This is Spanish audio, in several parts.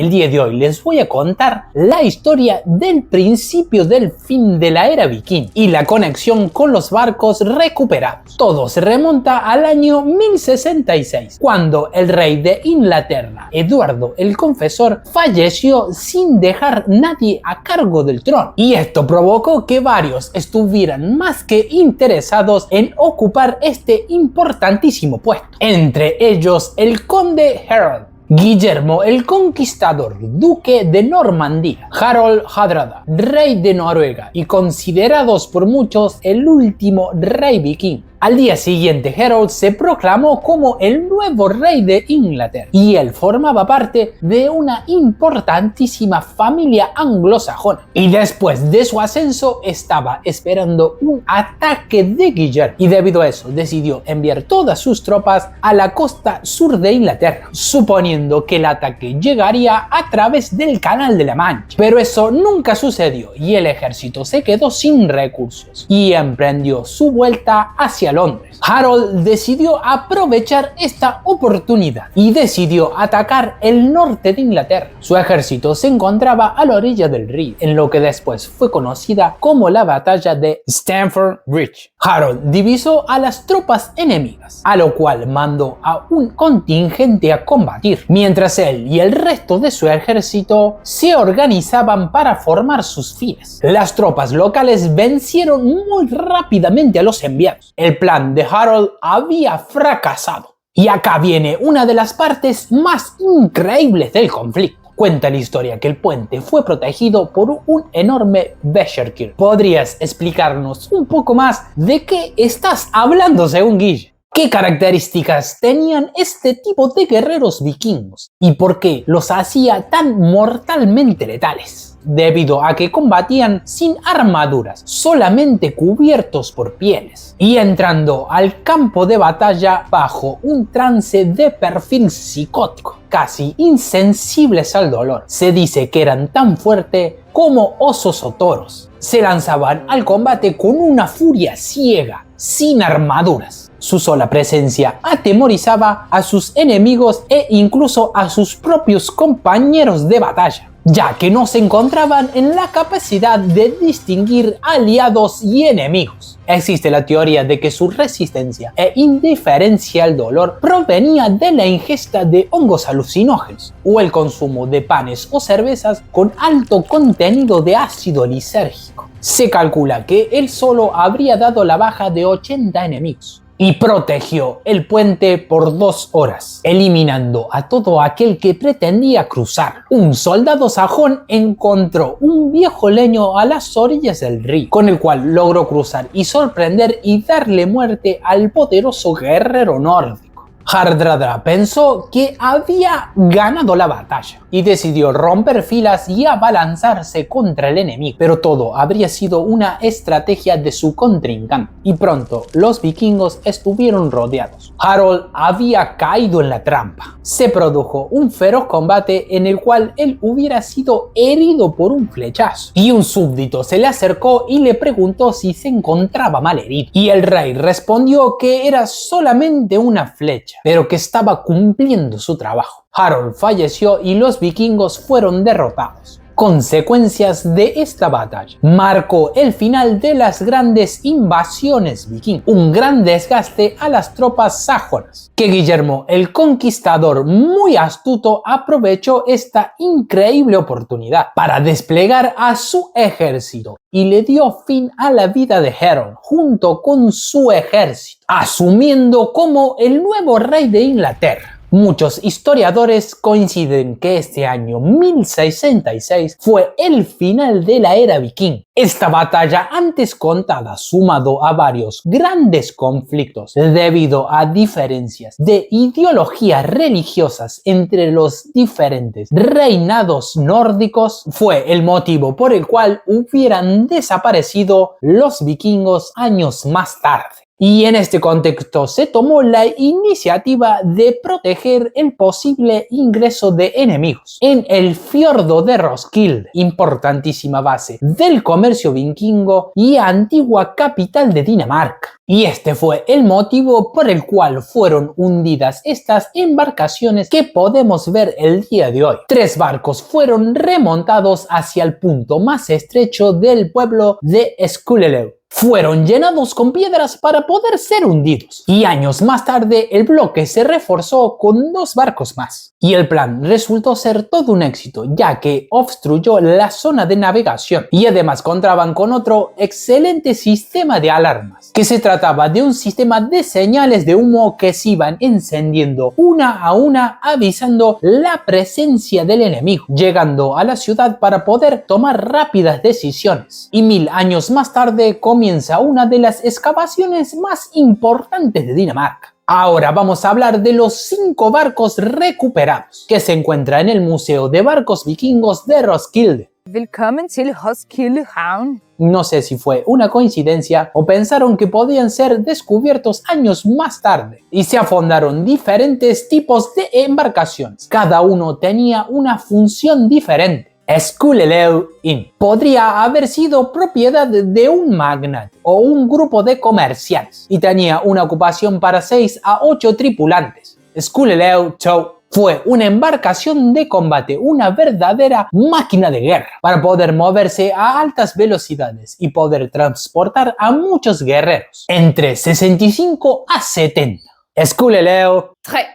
El día de hoy les voy a contar la historia del principio del fin de la era viking y la conexión con los barcos recuperados. Todo se remonta al año 1066, cuando el rey de Inglaterra, Eduardo el Confesor, falleció sin dejar nadie a cargo del trono. Y esto provocó que varios estuvieran más que interesados en ocupar este importantísimo puesto. Entre ellos el conde Harold, Guillermo el Conquistador, duque de Normandía, Harold Hardrada, rey de Noruega y considerados por muchos el último rey viking. Al día siguiente, Harold se proclamó como el nuevo rey de Inglaterra y él formaba parte de una importantísima familia anglosajona. Y después de su ascenso estaba esperando un ataque de Guillermo y debido a eso decidió enviar todas sus tropas a la costa sur de Inglaterra, suponiendo que el ataque llegaría a través del Canal de la Mancha. Pero eso nunca sucedió y el ejército se quedó sin recursos y emprendió su vuelta hacia Londres. Harold decidió aprovechar esta oportunidad y decidió atacar el norte de Inglaterra. Su ejército se encontraba a la orilla del río, en lo que después fue conocida como la batalla de Stamford Bridge. Harold divisó a las tropas enemigas, a lo cual mandó a un contingente a combatir, mientras él y el resto de su ejército se organizaban para formar sus filas. Las tropas locales vencieron muy rápidamente a los enviados. El plan de Harold había fracasado. Y acá viene una de las partes más increíbles del conflicto. Cuenta la historia que el puente fue protegido por un enorme berserker. ¿Podrías explicarnos un poco más de qué estás hablando según Guille? ¿Qué características tenían este tipo de guerreros vikingos? ¿Y por qué los hacía tan mortalmente letales? Debido a que combatían sin armaduras, solamente cubiertos por pieles, y entrando al campo de batalla bajo un trance de perfil psicótico, casi insensibles al dolor. Se dice que eran tan fuertes como osos o toros. Se lanzaban al combate con una furia ciega, sin armaduras. Su sola presencia atemorizaba a sus enemigos e incluso a sus propios compañeros de batalla, ya que no se encontraban en la capacidad de distinguir aliados y enemigos. Existe la teoría de que su resistencia e indiferencia al dolor provenía de la ingesta de hongos alucinógenos o el consumo de panes o cervezas con alto contenido de ácido lisérgico. Se calcula que él solo habría dado la baja de 80 enemigos y protegió el puente por 2 horas, eliminando a todo aquel que pretendía cruzarlo. Un soldado sajón encontró un viejo leño a las orillas del río, con el cual logró cruzar y sorprender y darle muerte al poderoso guerrero nórdico. Hardrada pensó que había ganado la batalla y decidió romper filas y abalanzarse contra el enemigo, pero todo habría sido una estrategia de su contrincante y pronto los vikingos estuvieron rodeados. Harold había caído en la trampa. Se produjo un feroz combate en el cual él hubiera sido herido por un flechazo y un súbdito se le acercó y le preguntó si se encontraba mal herido y el rey respondió que era solamente una flecha, pero que estaba cumpliendo su trabajo. Harold falleció y los vikingos fueron derrotados. Consecuencias de esta batalla: marcó el final de las grandes invasiones vikingas, un gran desgaste a las tropas sajonas, que Guillermo el Conquistador, muy astuto, aprovechó esta increíble oportunidad para desplegar a su ejército y le dio fin a la vida de Harold junto con su ejército, asumiendo como el nuevo rey de Inglaterra. Muchos historiadores coinciden que este año 1066 fue el final de la era viking. Esta batalla antes contada, sumado a varios grandes conflictos debido a diferencias de ideologías religiosas entre los diferentes reinados nórdicos, fue el motivo por el cual hubieran desaparecido los vikingos años más tarde. Y en este contexto se tomó la iniciativa de proteger el posible ingreso de enemigos en el fiordo de Roskilde, importantísima base del comercio vikingo y antigua capital de Dinamarca. Y este fue el motivo por el cual fueron hundidas estas embarcaciones que podemos ver el día de hoy. 3 barcos fueron remontados hacia el punto más estrecho del pueblo de Skulelev. Fueron llenados con piedras para poder ser hundidos, y años más tarde el bloque se reforzó con 2 barcos más. Y el plan resultó ser todo un éxito, ya que obstruyó la zona de navegación y además contaban con otro excelente sistema de alarmas, que se trataba de un sistema de señales de humo que se iban encendiendo una a una avisando la presencia del enemigo, llegando a la ciudad para poder tomar rápidas decisiones. Y 1000 años más tarde comienza una de las excavaciones más importantes de Dinamarca. Ahora vamos a hablar de los 5 barcos recuperados que se encuentran en el Museo de Barcos Vikingos de Roskilde. Velkommen til Roskilde Havn. No sé si fue una coincidencia o pensaron que podían ser descubiertos años más tarde, y se afondaron diferentes tipos de embarcaciones. Cada uno tenía una función diferente. Skulelev Inn podría haber sido propiedad de un magnate o un grupo de comerciantes y tenía una ocupación para 6 a 8 tripulantes. Skulelev Tow fue una embarcación de combate, una verdadera máquina de guerra, para poder moverse a altas velocidades y poder transportar a muchos guerreros, entre 65 a 70. Skulelev 3.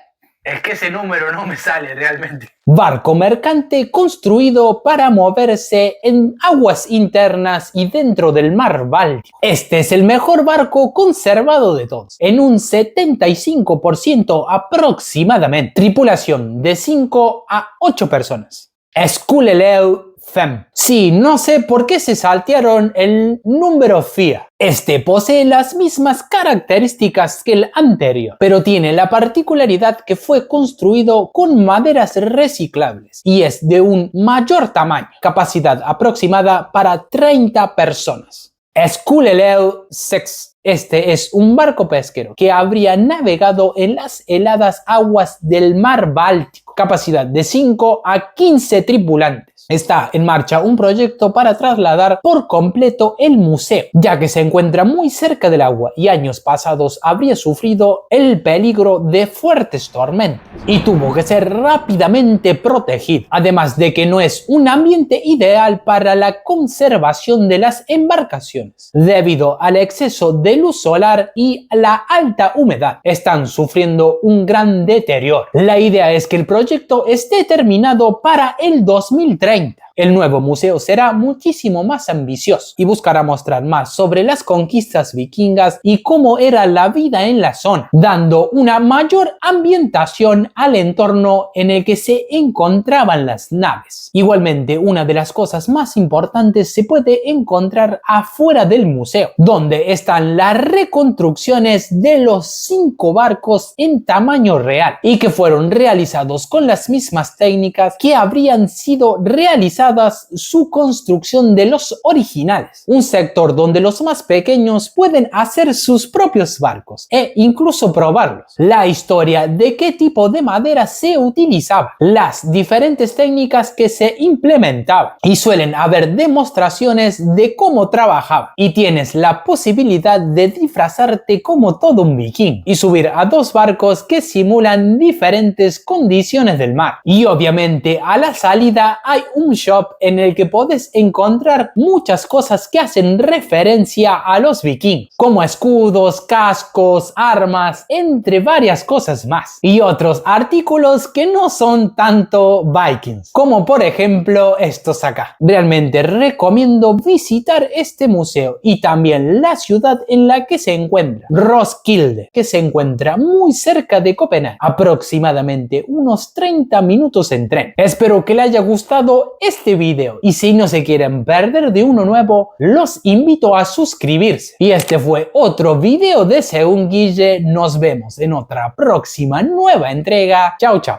Es que ese número no me sale realmente. Barco mercante construido para moverse en aguas internas y dentro del mar Báltico. Este es el mejor barco conservado de todos, en un 75% aproximadamente. Tripulación de 5 a 8 personas. Skulelev Fem. Sí, no sé por qué se saltearon el número FIA. Este posee las mismas características que el anterior, pero tiene la particularidad que fue construido con maderas reciclables y es de un mayor tamaño, capacidad aproximada para 30 personas. Skulelev 6. Este es un barco pesquero que habría navegado en las heladas aguas del mar Báltico, capacidad de 5 a 15 tripulantes. Está en marcha un proyecto para trasladar por completo el museo, ya que se encuentra muy cerca del agua y años pasados habría sufrido el peligro de fuertes tormentas y tuvo que ser rápidamente protegido, además de que no es un ambiente ideal para la conservación de las embarcaciones, debido al exceso de luz solar y la alta humedad. Están sufriendo un gran deterioro. La idea es que el proyecto esté terminado para el 2030. El nuevo museo será muchísimo más ambicioso y buscará mostrar más sobre las conquistas vikingas y cómo era la vida en la zona, dando una mayor ambientación al entorno en el que se encontraban las naves. Igualmente, una de las cosas más importantes se puede encontrar afuera del museo, donde están las reconstrucciones de los 5 barcos en tamaño real y que fueron realizados con las mismas técnicas que habrían sido realizadas su construcción de los originales, un sector donde los más pequeños pueden hacer sus propios barcos e incluso probarlos, la historia de qué tipo de madera se utilizaba, las diferentes técnicas que se implementaban y suelen haber demostraciones de cómo trabajaban y tienes la posibilidad de disfrazarte como todo un viking y subir a 2 barcos que simulan diferentes condiciones del mar y obviamente a la salida hay un shop en el que podés encontrar muchas cosas que hacen referencia a los vikingos, como escudos, cascos, armas, entre varias cosas más, y otros artículos que no son tanto vikings, como por ejemplo estos acá. Realmente recomiendo visitar este museo y también la ciudad en la que se encuentra, Roskilde, que se encuentra muy cerca de Copenhague, aproximadamente unos 30 minutos en tren. Espero que les haya gustado este video y si no se quieren perder de uno nuevo, los invito a suscribirse. Y este fue otro video de Según Guille. Nos vemos en otra próxima nueva entrega. Chao, chao.